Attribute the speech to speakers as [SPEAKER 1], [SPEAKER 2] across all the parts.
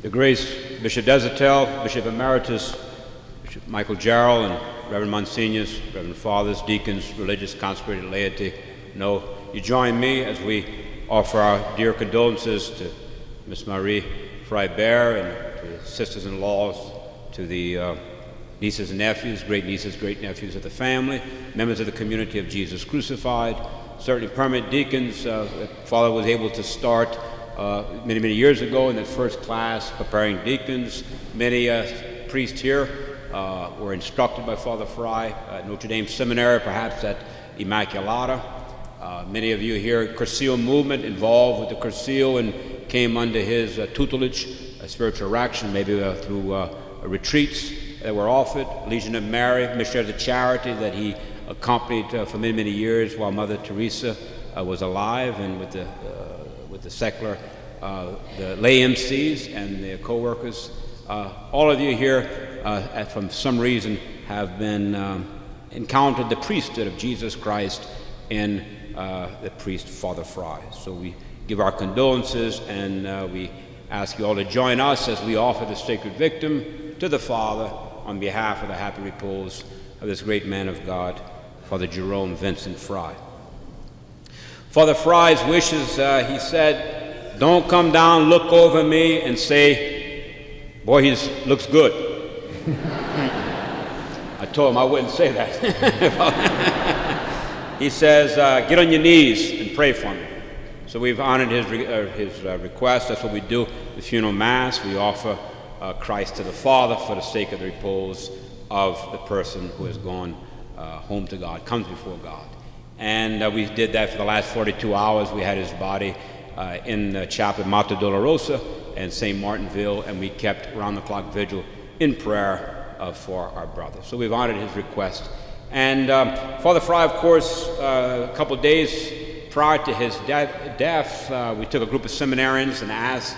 [SPEAKER 1] The Grace, Bishop Desatel, Bishop Emeritus, Bishop Michael Jarrell, and Reverend Monsignors, Reverend Fathers, Deacons, religious consecrated laity, know you join me as we offer our dear condolences to Miss Marie Frey and to the sisters-in-laws, to the nieces and nephews, great nieces, great nephews of the family, members of the community of Jesus Crucified, certainly permanent deacons. Father was able to start many, many years ago in the first class preparing deacons. Many priests here were instructed by Father Frey at Notre Dame Seminary, perhaps at Immaculata. Many of you here at Cursil movement involved with the Cursil and came under his tutelage, spiritual direction, maybe through retreats that were offered. Legion of Mary, Missionaries of Charity that he accompanied for many, many years while Mother Teresa was alive, and with the secular, the lay MCs and their co-workers. All of you here, from some reason, have been encountered the priesthood of Jesus Christ in the priest Father Frey. So we give our condolences, and we ask you all to join us as we offer the sacred victim to the Father on behalf of the happy repose of this great man of God, Father Jerome Vincent Frey. Father Frey's wishes, he said, don't come down, look over me, and say, boy, he looks good. I told him I wouldn't say that. He says, get on your knees and pray for me. So we've honored his request. That's what we do. The funeral mass, we offer Christ to the Father for the sake of the repose of the person who has gone home to God, comes before God. And we did that for the last 42 hours. We had his body in the chapel Mater Dolorosa and St. Martinville, and we kept round-the-clock vigil in prayer for our brother. So we've honored his request. And Father Frey, of course, a couple days prior to his death, we took a group of seminarians and asked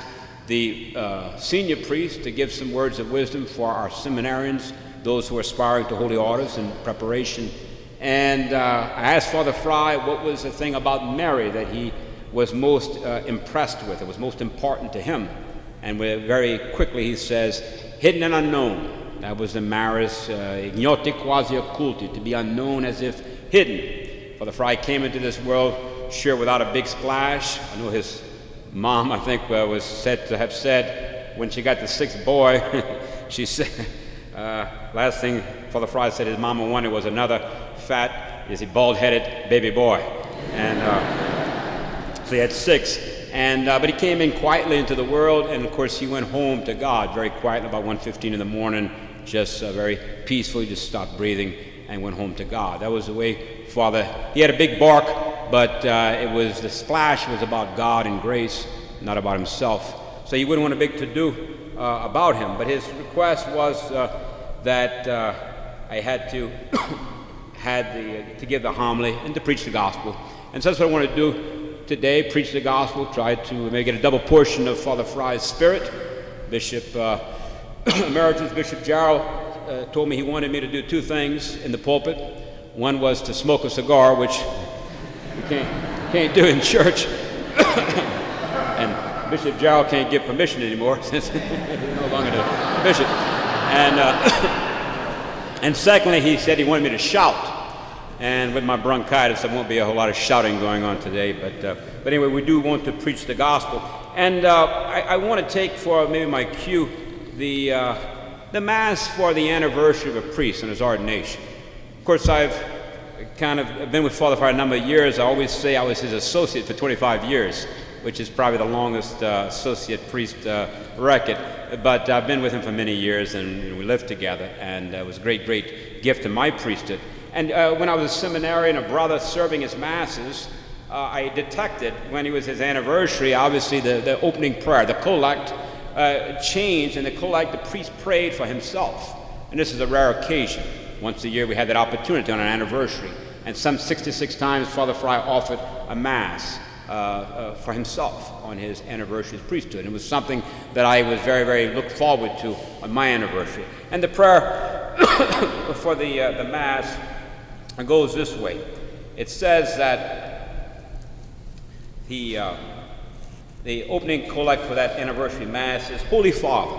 [SPEAKER 1] the senior priest to give some words of wisdom for our seminarians, those who are aspiring to holy orders in preparation. And I asked Father Frey what was the thing about Mary that he was most impressed with, it was most important to him. And very quickly he says, hidden and unknown. That was the Maris, ignoti quasi occulti, to be unknown as if hidden. Father Frey came into this world, sure, without a big splash. I know his mom, I think, was said to have said, when she got the sixth boy, she said, last thing Father Frey said his mama wanted was another fat, bald-headed baby boy. And so he had six. And but he came in quietly into the world, and of course he went home to God very quietly about 1:15 in the morning, just very peacefully, just stopped breathing and went home to God. That was the way Father, he had a big bark, but the splash was about God and grace, not about himself. So he wouldn't want a big to-do about him, but his request was that I had to to give the homily and to preach the gospel. And so that's what I want to do today, preach the gospel, try to maybe get a double portion of Father Frey's spirit. Bishop Emeritus Bishop Jarrell told me he wanted me to do two things in the pulpit. One was to smoke a cigar, which you can't do in church. And Bishop Jarrell can't give permission anymore since he's no longer the bishop. And secondly, he said he wanted me to shout. And with my bronchitis, there won't be a whole lot of shouting going on today. But anyway, we do want to preach the gospel. And I want to take for maybe my cue the Mass for the anniversary of a priest and his ordination. Of course, I've kind of been with Father for a number of years. I always say I was his associate for 25 years, which is probably the longest associate priest record. But I've been with him for many years, and we lived together. And it was a great, great gift to my priesthood. And when I was a seminarian, a brother serving his masses, I detected when it was his anniversary, obviously the opening prayer, the collect, changed, and the collect, the priest prayed for himself. And this is a rare occasion. Once a year we had that opportunity on an anniversary. And some 66 times Father Frey offered a mass for himself on his anniversary of priesthood. And it was something that I was very, very looked forward to on my anniversary. And the prayer for the mass goes this way. It says that The opening collect for that anniversary Mass is, Holy Father,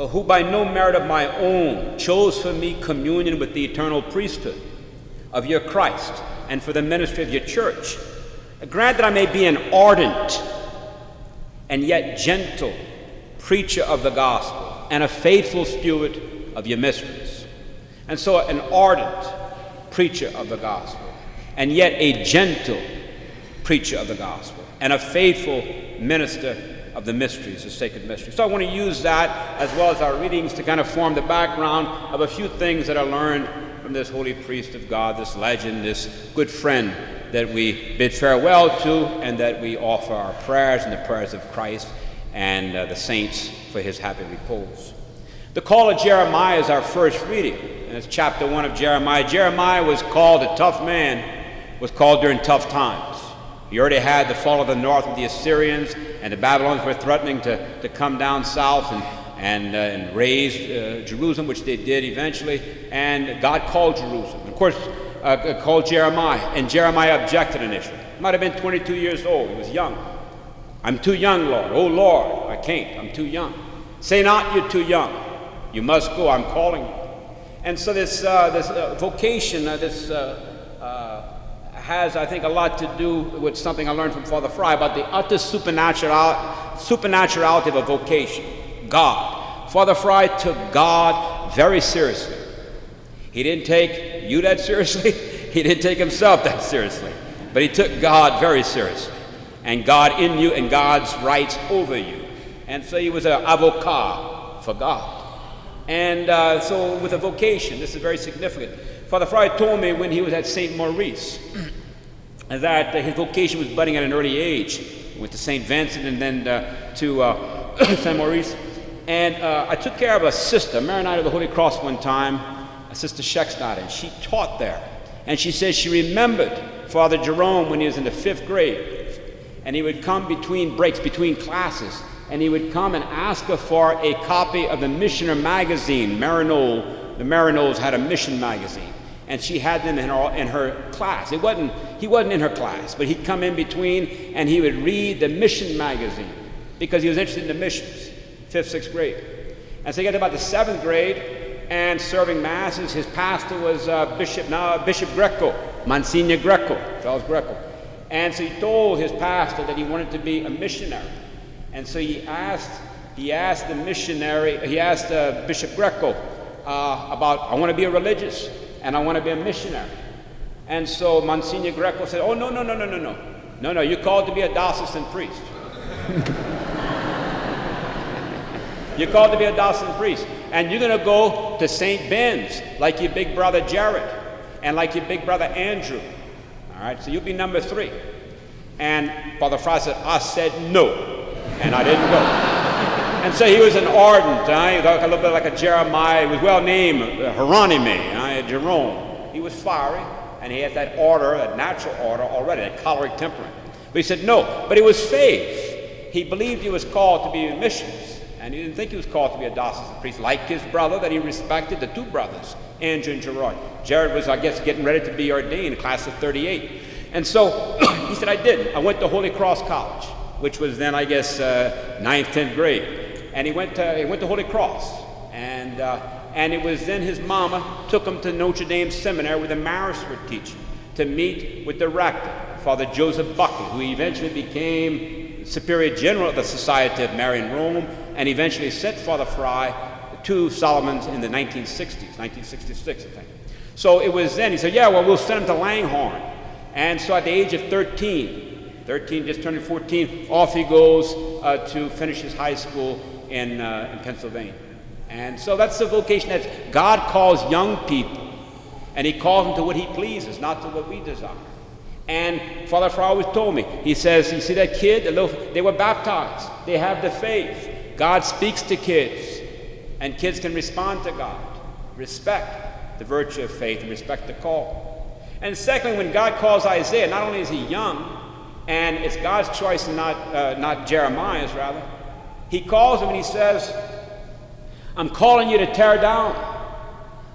[SPEAKER 1] who by no merit of my own chose for me communion with the eternal priesthood of your Christ and for the ministry of your church, grant that I may be an ardent and yet gentle preacher of the gospel and a faithful steward of your mysteries. And so an ardent preacher of the gospel and yet a gentle preacher of the gospel and a faithful minister of the mysteries, the sacred mysteries. So I want to use that as well as our readings to kind of form the background of a few things that I learned from this holy priest of God, this legend, this good friend that we bid farewell to and that we offer our prayers and the prayers of Christ and the saints for his happy repose. The call of Jeremiah is our first reading, and it's chapter 1 of Jeremiah. Jeremiah was called a tough man, was called during tough times. He already had the fall of the north with the Assyrians, and the Babylonians were threatening to come down south and raise Jerusalem, which they did eventually, and God called Jerusalem. Of course, called Jeremiah, and Jeremiah objected initially. He might have been 22 years old. He was young. I'm too young, Lord. Oh, Lord, I can't. I'm too young. Say not you're too young. You must go. I'm calling you. And so this vocation, has, I think, a lot to do with something I learned from Father Frey about the utter supernaturality of a vocation, God. Father Frey took God very seriously. He didn't take you that seriously. He didn't take himself that seriously. But he took God very seriously. And God in you and God's rights over you. And so he was an avocat for God. And so with a vocation, this is very significant. Father Frey told me when he was at St. Maurice that his vocation was budding at an early age. He went to St. Vincent and then to St. Maurice. And I took care of a sister, Maronite of the Holy Cross one time, a Sister Scheckstadt, and she taught there. And she said she remembered Father Jerome when he was in the 5th grade. And he would come between breaks, between classes, and he would come and ask her for a copy of the Missioner magazine. The Marinols had a mission magazine, and she had them in her class. He wasn't in her class, but he'd come in between, and he would read the mission magazine because he was interested in the missions, 5th, 6th grade. And so he got to about the 7th grade, and serving masses, his pastor was Bishop Greco, Monsignor Greco, Charles Greco. And so he told his pastor that he wanted to be a missionary. And so he asked the missionary, he asked Bishop Greco about, I want to be a religious and I want to be a missionary. And so Monsignor Greco said, oh, no, you're called to be a diocesan priest. You're called to be a diocesan priest. And you're going to go to St. Ben's like your big brother Jared and like your big brother Andrew. All right, so you'll be number 3. And Father Frey said, I said no. And I didn't go. And so he was an ardent, he was a little bit like a Jeremiah. He was well named Hieronymy, Jerome. He was fiery, and he had that order, that natural order already, that choleric temperament. But he said no. But it was faith. He believed he was called to be in missions, and he didn't think he was called to be a diocesan priest, like his brother that he respected, the 2 brothers, Andrew and Gerard. Jared was, I guess, getting ready to be ordained, class of 38. And so he said, I didn't. I went to Holy Cross College, which was then, I guess, 9th, 10th grade. And he went to Holy Cross. And it was then his mama took him to Notre Dame Seminary where the Marist were teaching to meet with the rector, Father Joseph Buckley, who eventually became Superior General of the Society of Mary in Rome, and eventually sent Father Frey to Solomon's in the 1960s, 1966, I think. So it was then, he said, yeah, well, we'll send him to Langhorne. And so at the age of 13, just turning 14, off he goes to finish his high school in Pennsylvania. And so that's the vocation that God calls young people, and he calls them to what he pleases, not to what we desire. And Father Frey always told me, he says, you see that kid, they were baptized, they have the faith. God speaks to kids, and kids can respond to God. Respect the virtue of faith and respect the call. And secondly, when God calls Isaiah, not only is he young, and it's God's choice and not Jeremiah's rather, he calls him and he says, I'm calling you to tear down.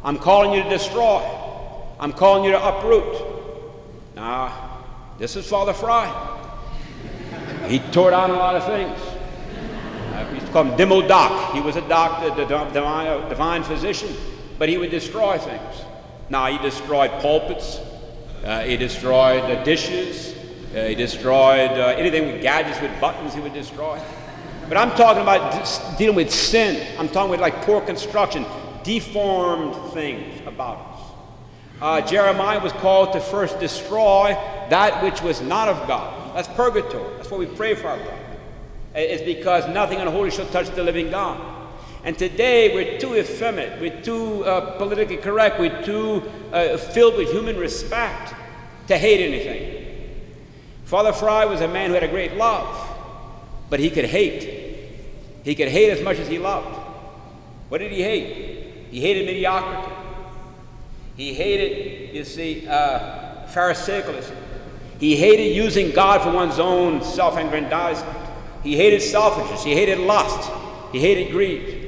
[SPEAKER 1] I'm calling you to destroy. I'm calling you to uproot. Now, this is Father Frey. He tore down a lot of things. We used to call him Demo Doc. He was a doctor, the divine physician, but he would destroy things. Now, he destroyed pulpits. He destroyed dishes. He destroyed anything with gadgets, with buttons, he would destroy. But I'm talking about dealing with sin. I'm talking with like poor construction, deformed things about us. Jeremiah was called to first destroy that which was not of God. That's purgatory. That's what we pray for our God. It's because nothing unholy shall touch the living God. And today we're too effeminate, we're too politically correct, we're too filled with human respect to hate anything. Father Frey was a man who had a great love, but he could hate. He could hate as much as he loved. What did he hate? He hated mediocrity. He hated, you see, Pharisaicalism. He hated using God for one's own self-aggrandizement. He hated selfishness. He hated lust. He hated greed.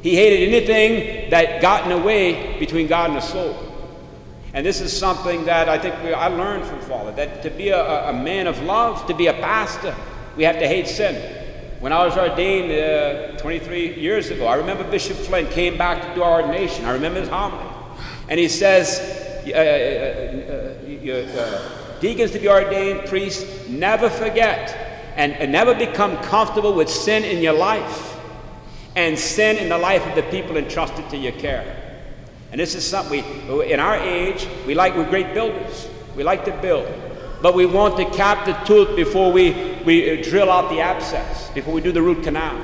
[SPEAKER 1] He hated anything that got in the way between God and the soul. And this is something that I think I learned from Father, that to be a man of love, to be a pastor, we have to hate sin. When I was ordained 23 years ago, I remember Bishop Flint came back to do our ordination. I remember his homily. And he says, deacons to be ordained, priests, never forget and never become comfortable with sin in your life and sin in the life of the people entrusted to your care. And this is something in our age, we're great builders. We like to build. But we want to cap the tooth before we drill out the abscess, before we do the root canal.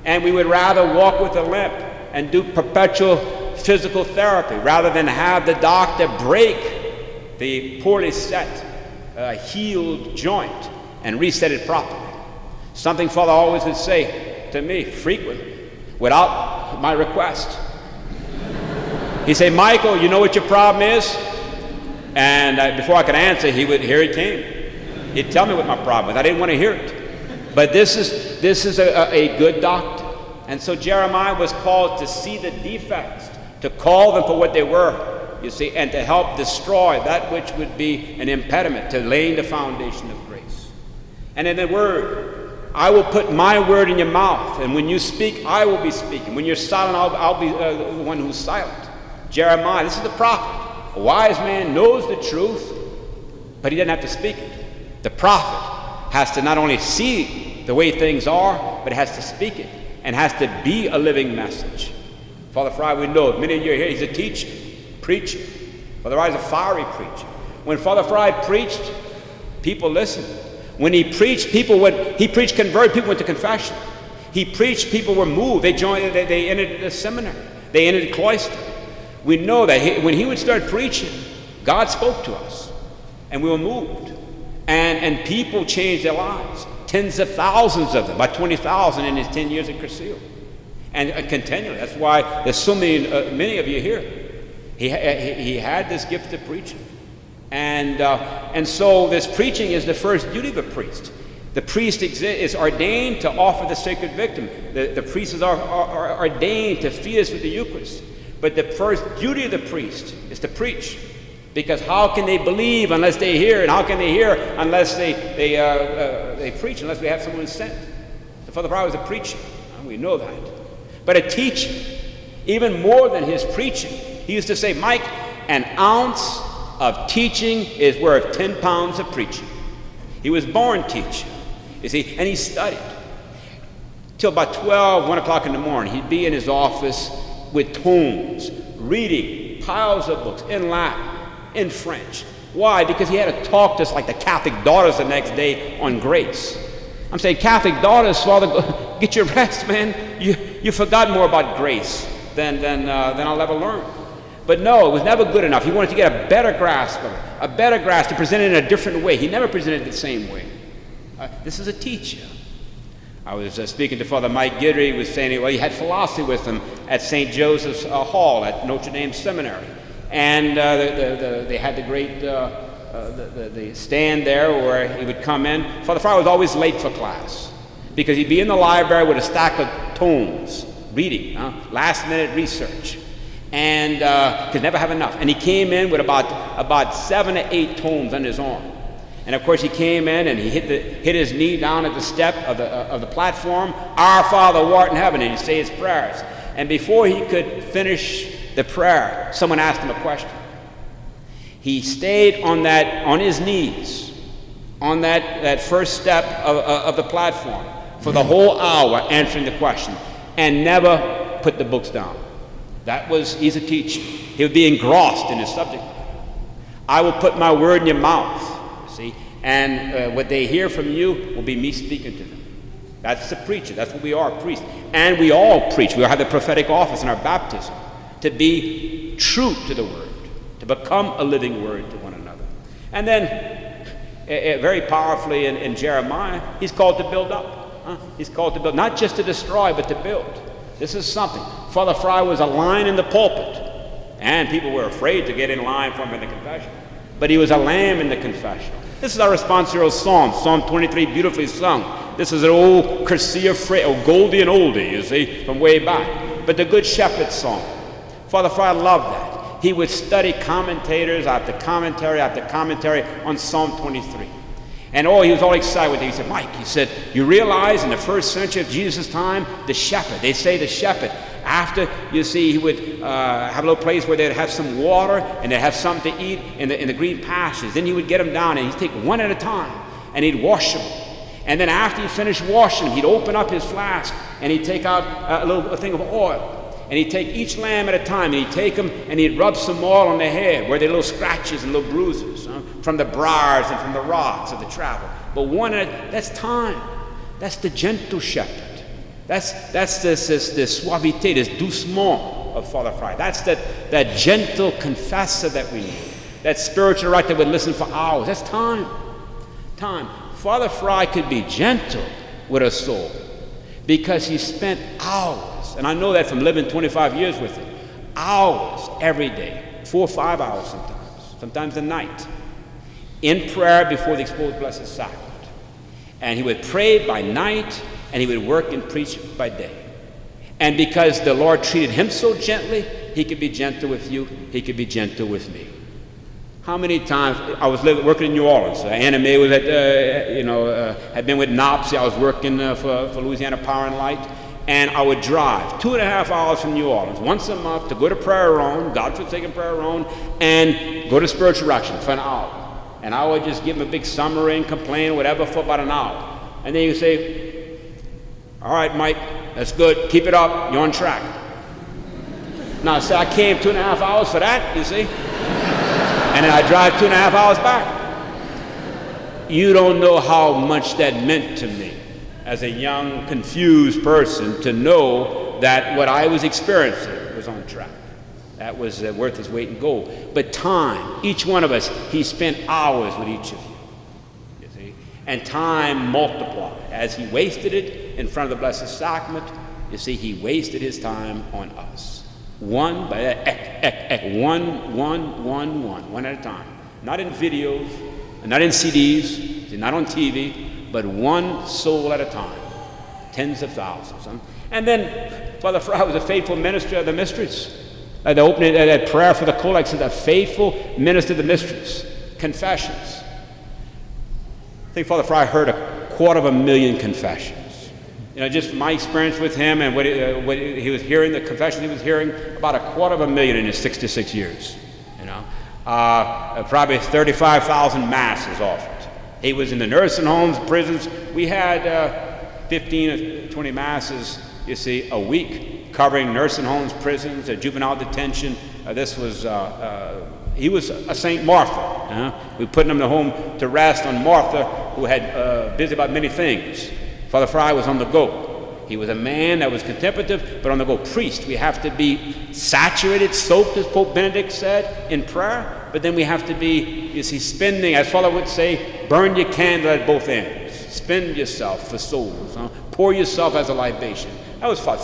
[SPEAKER 1] And we would rather walk with a limp and do perpetual physical therapy rather than have the doctor break the poorly set, healed joint and reset it properly. Something Father always would say to me frequently, without my request. He'd say, Michael, you know what your problem is? And before I could answer, here he came. He'd tell me what my problem was. I didn't want to hear it. But this is a good doctor. And so Jeremiah was called to see the defects, to call them for what they were, you see, and to help destroy that which would be an impediment to laying the foundation of grace. And in the word, I will put my word in your mouth, and when you speak, I will be speaking. When you're silent, I'll be the one who's silent. Jeremiah, this is the prophet. A wise man knows the truth, but he doesn't have to speak it. The prophet has to not only see the way things are, but has to speak it and has to be a living message. Father Frey, we know, many of you are here, he's a teacher, preacher. Father Frey is a fiery preacher. When Father Frey preached, people listened. When he preached, converted, people went to confession. He preached, people were moved. They entered the seminary. They entered the cloister. We know that when he would start preaching, God spoke to us, and we were moved. And people changed their lives. Tens of thousands of them, about 20,000 in his 10 years at Cursil. And continually. That's why there's so many of you here. He had this gift of preaching. And so this preaching is the first duty of a priest. The priest is ordained to offer the sacred victim. The priest is ordained to feed us with the Eucharist. But the first duty of the priest is to preach. Because how can they believe unless they hear? And how can they hear unless they preach, unless we have someone sent? So Father Frey was a preacher. We know that. But a teacher, even more than his preaching. He used to say, Mike, an ounce of teaching is worth 10 pounds of preaching. He was born teaching, you see, and he studied. Till about 12, 1 o'clock in the morning, he'd be in his office with tomes, reading piles of books in Latin, in French. Why? Because he had to talk to us like the Catholic daughters the next day on grace. I'm saying, Catholic daughters, Father, get your rest, man. You forgot more about grace than I'll ever learn. But no, it was never good enough. He wanted to get a better grasp of it, a better grasp, to present it in a different way. He never presented it the same way. This is a teacher. I was speaking to Father Mike Guidry. He was saying, well, he had philosophy with him at St. Joseph's Hall at Notre Dame Seminary. And they had the great the stand there where he would come in. Father Frey was always late for class because he'd be in the library with a stack of tomes, reading, last-minute research, and could never have enough. And he came in with about 7 to 8 tomes on his arm. And of course he came in and he hit his knee down at the step of the platform. Our Father who art in heaven, and he'd say his prayers. And before he could finish the prayer, someone asked him a question. He stayed on his knees, on that first step of the platform for the whole hour answering the question, and never put the books down. He's a teacher. He would be engrossed in his subject. I will put my word in your mouth, see, and what they hear from you will be me speaking to them. That's the preacher. That's what we are, priests. And we all preach. We all have the prophetic office in our baptism to be true to the word, to become a living word to one another. And then, very powerfully in Jeremiah, he's called to build up. He's called to build, not just to destroy, but to build. This is something. Father Frey was a lion in the pulpit, and people were afraid to get in line for him in the confession. But he was a lamb in the confessional. This is our responsorial psalm, Psalm 23, beautifully sung. This is an old Jerome Frey, Goldie and oldie, you see, from way back. But the Good Shepherd song. Father Frey loved that. He would study commentators after commentary after commentary on Psalm 23. And he was all excited with it. He said, Mike, he said, you realize in the first century of Jesus' time, the shepherd, they say the shepherd, after, you see, he would have a little place where they'd have some water and they'd have something to eat in the green pastures. Then he would get them down and he'd take one at a time and he'd wash them. And then after he finished washing them, he'd open up his flask and he'd take out a thing of oil. And he'd take each lamb at a time, and he'd take them and he'd rub some oil on their head where there are little scratches and little bruises from the briars and from the rocks of the travel. But that's time. That's the gentle shepherd. That's this suavité, this doucement of Father Frey. That's that gentle confessor that we need. That spiritual right that would listen for hours. That's time. Time. Father Frey could be gentle with a soul because he spent hours, and I know that from living 25 years with him, hours every day, 4 or 5 hours sometimes a night, in prayer before the exposed Blessed Sacrament. And he would pray by night, and he would work and preach by day. And because the Lord treated him so gently, he could be gentle with you, he could be gentle with me. How many times, I was working in New Orleans. Anna Mae was had been with NOPSI. I was working for Louisiana Power and Light. And I would drive 2.5 hours from New Orleans once a month to go to Prayer Roan, God-forsaken Prayer Roan, and go to Spiritual Direction for an hour. And I would just give him a big summary and complain, whatever, for about an hour. And then you say, all right, Mike, that's good. Keep it up. You're on track. Now, say I came 2.5 hours for that, you see. And then I drive 2.5 hours back. You don't know how much that meant to me as a young, confused person to know that what I was experiencing was on track. That was worth its weight in gold. But time, each one of us, he spent hours with each of you see. And time multiplied. As he wasted it in front of the Blessed Sacrament, you see, he wasted his time on us. One by one at a time. Not in videos, not in CDs, not on TV, but one soul at a time. Tens of thousands. And then Father Frey was a faithful minister of the mysteries. The opening, that prayer for the collects is a faithful minister of the mysteries. Confessions. I think Father Frey heard 250,000 confessions. Just my experience with him and what he was hearing, the confessions he was hearing, about 250,000 in his 66 years. Probably 35,000 masses offered. He was in the nursing homes, prisons. We had 15 or 20 masses, you see, a week, covering nursing homes, prisons, juvenile detention. He was a Saint Martha. We put him in the home to rest on Martha, who had busy about many things. Father Frey was on the go. He was a man that was contemplative, but on the go. Priest, we have to be saturated, soaked, as Pope Benedict said, in prayer, but then we have to be, you see, spending, as Father would say, burn your candle at both ends. Spend yourself for souls. Pour yourself as a libation. That was a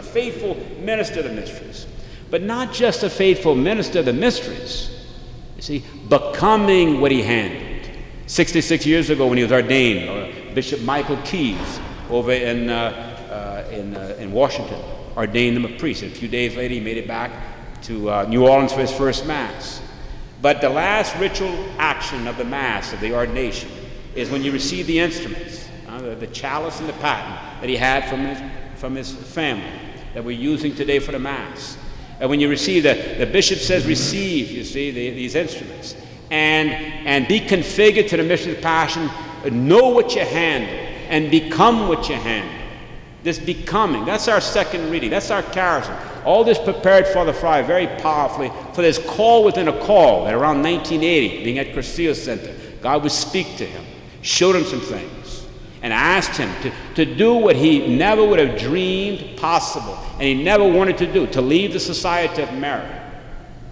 [SPEAKER 1] faithful minister of the mysteries. But not just a faithful minister of the mysteries, you see, becoming what he handled. 66 years ago when he was ordained, Bishop Michael Keyes over in Washington ordained him a priest. And a few days later, he made it back to New Orleans for his first Mass. But the last ritual action of the Mass, of the ordination, is when you receive the instruments, the chalice and the paten that he had from his family that we're using today for the Mass. And when you receive the bishop says, receive, you see, these instruments, and be configured to the mystery of the Passion, know what you handle, and become what you handle. This becoming, that's our second reading, that's our charism. All this prepared Father Frey very powerfully for this call within a call that around 1980, being at Cursillo Center, God would speak to him, showed him some things, and asked him to do what he never would have dreamed possible, and he never wanted to do, to leave the Society of Mary,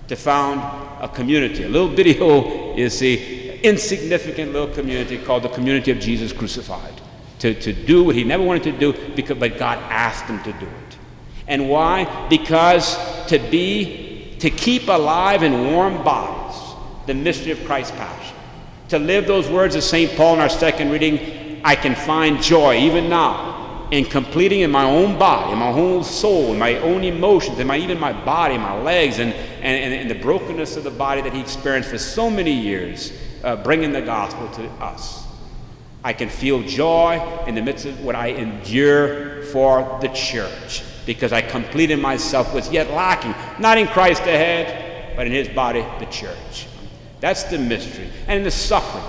[SPEAKER 1] to found a community, a little bitty old, you see, insignificant little community called the Community of Jesus Crucified, to do what he never wanted to do, but God asked him to do it. And why? Because to keep alive in warm bodies the mystery of Christ's passion, to live those words of St. Paul in our second reading, I can find joy even now in completing in my own body, in my whole soul, in my own emotions, in even my body, my legs, and the brokenness of the body that he experienced for so many years, bringing the gospel to us. I can feel joy in the midst of what I endure for the church, because I completed myself was yet lacking, not in Christ ahead, but in his body, the church. That's the mystery. And in the suffering,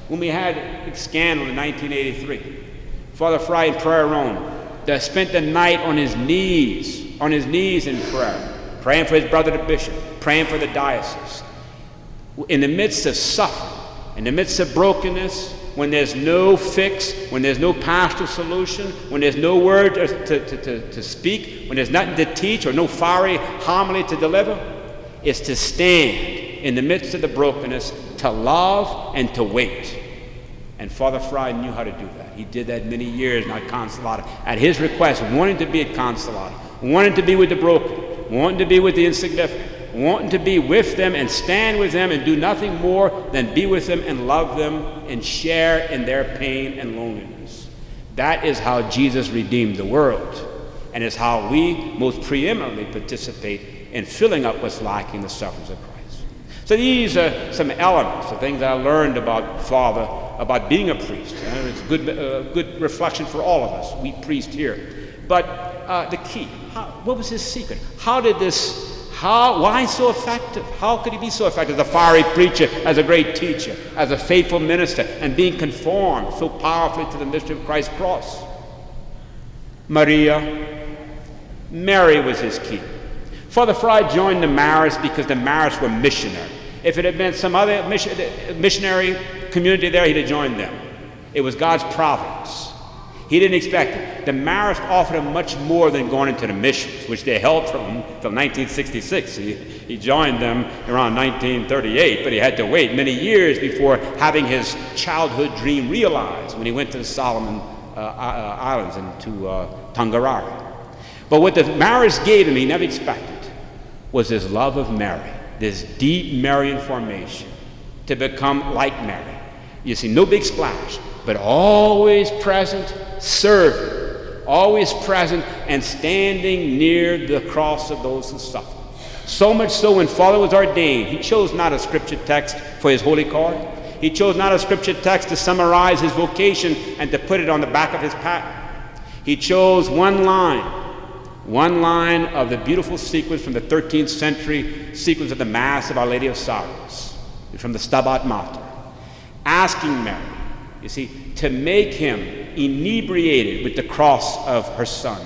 [SPEAKER 1] when we had a scandal in 1983, Father Frey in Prayer Rome spent the night on his knees in prayer, praying for his brother the bishop, praying for the diocese. In the midst of suffering, in the midst of brokenness, when there's no fix, when there's no pastoral solution, when there's no word to speak, when there's nothing to teach or no fiery homily to deliver, is to stand in the midst of the brokenness, to love and to wait. And Father Frey knew how to do that. He did that many years now at Consolata. At his request, wanting to be at Consolata, wanting to be with the broken, wanting to be with the insignificant, wanting to be with them and stand with them and do nothing more than be with them and love them and share in their pain and loneliness. That is how Jesus redeemed the world, and is how we most preeminently participate in filling up what's lacking, the sufferings of Christ. So these are some elements, the things I learned about Father, about being a priest. It's good reflection for all of us, we priests here. But the key, what was his secret? Why so effective? How could he be so effective as a fiery preacher, as a great teacher, as a faithful minister, and being conformed so powerfully to the mystery of Christ's cross? Mary was his key. Father Frey joined the Marists because the Marists were missionary. If it had been some other missionary community there, he'd have joined them. It was God's providence. He didn't expect it. The Marists offered him much more than going into the missions, which they held from him until 1966. He joined them around 1938, but he had to wait many years before having his childhood dream realized when he went to the Solomon Islands and to Tongariro. But what the Marists gave him, he never expected, was his love of Mary, this deep Marian formation, to become like Mary. You see, no big splash, but always present, serving, always present and standing near the cross of those who suffer. So much so when Father was ordained, he chose not a scripture text for his holy card. He chose not a scripture text to summarize his vocation and to put it on the back of his patent. He chose one line of the beautiful sequence from the 13th century sequence of the Mass of Our Lady of Sorrows, from the Stabat Mater, asking Mary, you see, to make him inebriated with the cross of her Son,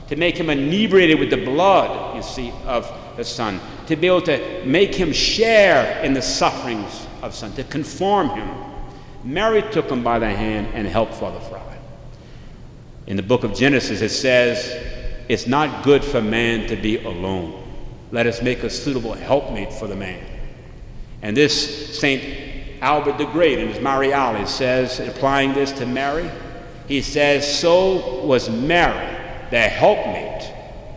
[SPEAKER 1] to make him inebriated with the blood, you see, of the Son, to be able to make him share in the sufferings of Son, to conform him. Mary took him by the hand and helped Father Frey. In the book of Genesis, it says, it's not good for man to be alone. Let us make a suitable helpmate for the man. And this St. Albert the Great in his Mariale says, applying this to Mary, he says, so was Mary, the helpmate,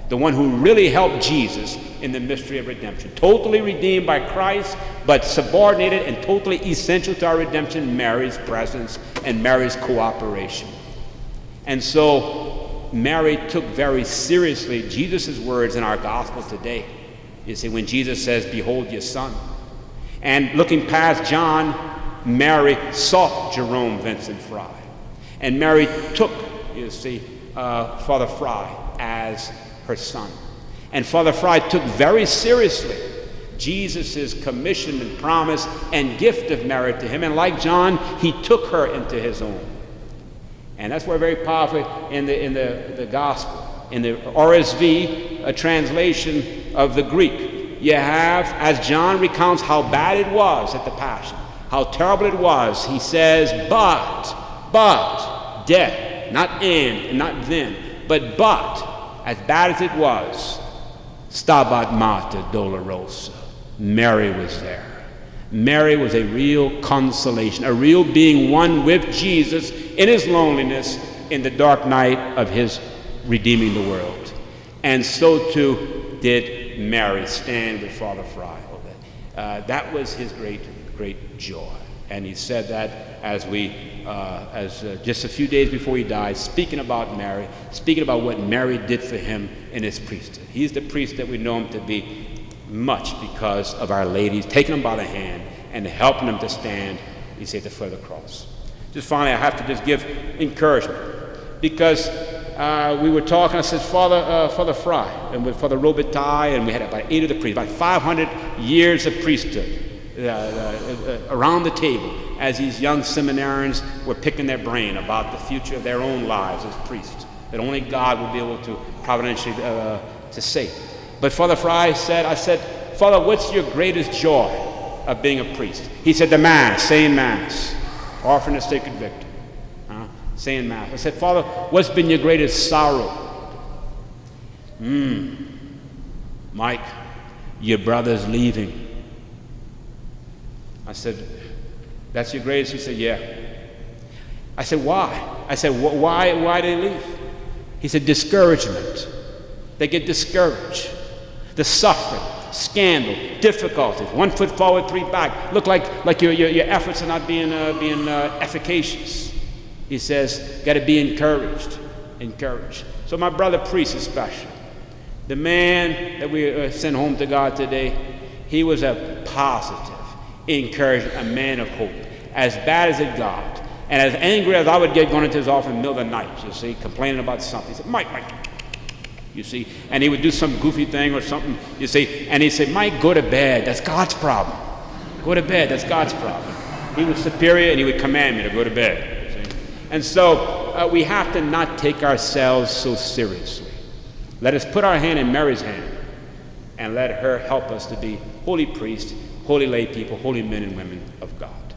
[SPEAKER 1] the one who really helped Jesus in the mystery of redemption. Totally redeemed by Christ, but subordinated and totally essential to our redemption, Mary's presence and Mary's cooperation. And so Mary took very seriously Jesus' words in our gospel today. You see, when Jesus says, behold your son. And looking past John, Mary saw Jerome Vincent Frey. And Mary took, you see, Father Frey as her son. And Father Frey took very seriously Jesus' commission and promise and gift of Mary to him. And like John, he took her into his own. And that's why very powerful in the gospel. In the RSV, a translation of the Greek, you have, as John recounts how bad it was at the Passion, how terrible it was, he says, but, death, not and not then, but, as bad as it was, Stabat Mater Dolorosa, Mary was there. Mary was a real consolation, a real being one with Jesus in his loneliness in the dark night of his redeeming the world. And so too did Mary stand with Father Frey. That was his great joy. And he said that as just a few days before he died, speaking about Mary, speaking about what Mary did for him in his priesthood. He's the priest that we know him to be much because of Our Lady taking him by the hand and helping him to stand, he said, at the foot of the cross. Just finally, I have to just give encouragement because we were talking, I said, Father Frey, and with Father Robitaille, and we had about 8 of the priests, about 500 years of priesthood around the table as these young seminarians were picking their brain about the future of their own lives as priests, that only God would be able to providentially to say. But Father Frey said, I said, Father, what's your greatest joy of being a priest? He said, the Mass, saying Mass, offering the sacred victim. Saying Mass. I said, Father, what's been your greatest sorrow? Mike, your brother's leaving. I said, that's your greatest? He said, yeah. I said, why? I said, why did they leave? He said, discouragement. They get discouraged. The suffering, scandal, difficulties, 1 foot forward, 3 back. Look like your efforts are not being efficacious. He says, got to be encouraged. So my brother priest especially, the man that we sent home to God today, he was a positive, encouraging, a man of hope. As bad as it got, and as angry as I would get going into his office in the middle of the night, you see, complaining about something. He said, Mike, you see, and he would do some goofy thing or something, you see, and he'd say, Mike, go to bed, that's God's problem. Go to bed, that's God's problem. He was superior and he would command me to go to bed. And so we have to not take ourselves so seriously. Let us put our hand in Mary's hand and let her help us to be holy priests, holy lay people, holy men and women of God.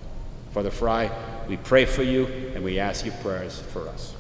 [SPEAKER 1] Father Frey, we pray for you and we ask your prayers for us.